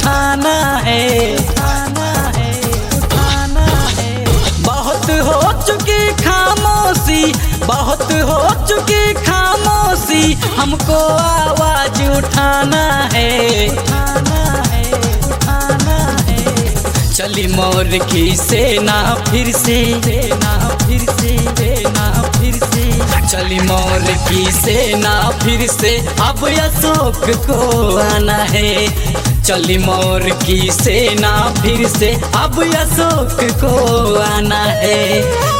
उठाना है, उठाना है, उठाना है। बहुत हो चुकी खामोशी, बहुत हो चुकी खामोशी, हमको आवाज उठाना है, उठाना है, उठाना है। चली मोर की सेना फिर से, सेना फिर से, सेना फिर से। चली मोर की सेना फिर से, अब अशोक को आना है। चली मोर की सेना फिर से, अब अशोक को आना है।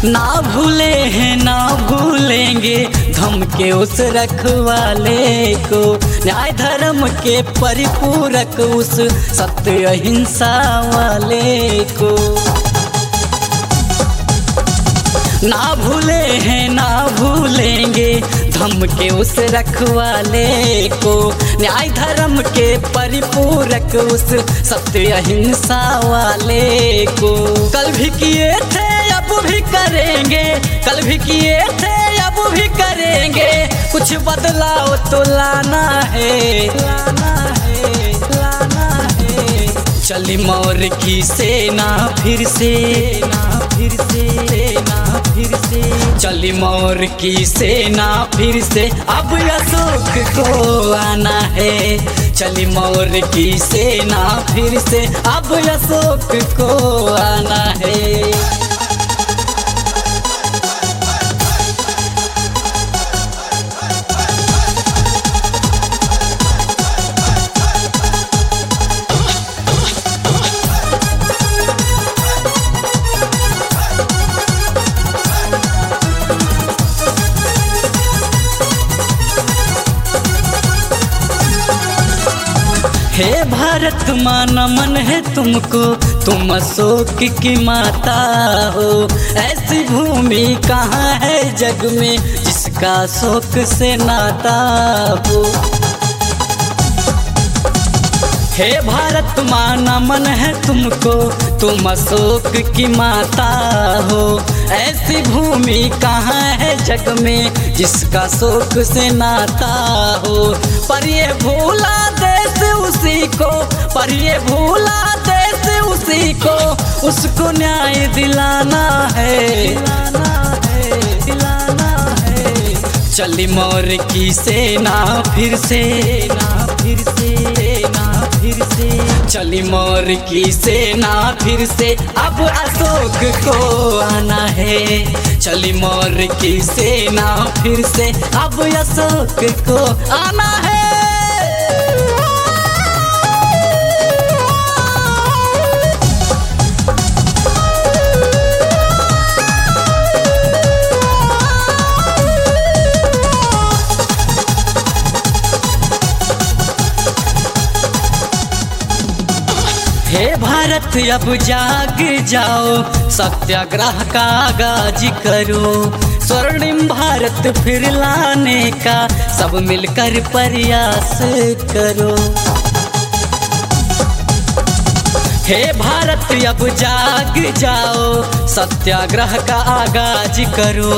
ना भूले हैं ना भूलेंगे धमके उस रखवाले को, न्याय धर्म के परिपूरक उस सत्य अहिंसा वाले को। ना भूले हैं ना भूलेंगे धमके उस रखवाले को, न्याय धर्म के परिपूरक उस सत्य अहिंसा वाले को। कल भी किए थे अब भी करेंगे, कल भी किए थे अब भी करेंगे, कुछ बदलाव तो लाना है, लाना है, लाना है। चली मोर की सेना फिर से, सेना फिर से, सेना फिर से। चली मोर की सेना फिर से, अब अशोक को आना है। चली मोर की सेना फिर से, अब अशोक को आना है। हे भारत माँ नमन है तुमको, तुम अशोक की माता हो। ऐसी भूमि कहाँ है जग में जिसका अशोक से नाता हो। हे भारत माँ नमन है तुमको, तुम अशोक की माता हो। ऐसी भूमि कहाँ है जग में जिसका अशोक से नाता हो। पर ये भूला देश उसी को, पर ये भूला देश उसी को, उसको न्याय दिलाना है, दिलाना है, दिलाना है। चली मोर की सेना फिर से, सेना फिर से, सेना फिर से। चली मोर की सेना फिर से, अब अशोक को आना है। चली मोर की सेना फिर से, अब अशोक को आना है। हे भारत अब जाग जाओ, सत्याग्रह का आगाज करो। स्वर्णिम भारत फिर लाने का सब मिलकर प्रयास करो। हे भारत अब जाग जाओ, सत्याग्रह का आगाज करो।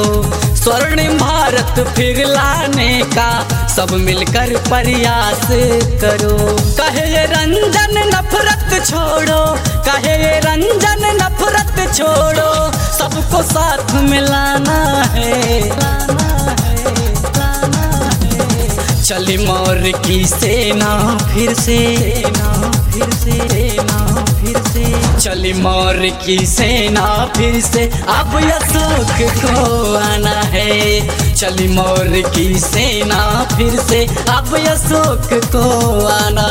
स्वर्णिम भारत फिर लाने का सब मिलकर प्रयास करो। कहे ये रंजन नफरत छोड़ो, कहे ये रंजन नफरत छोड़ो, सबको साथ में लाना है, लाना है, लाना है। चली मोर की सेना फिर से, सेना फिर से, सेना फिर से। चली मोर की सेना फिर से, अब अशोक को आना है। चली मोर की सेना फिर से, अब अशोक को आना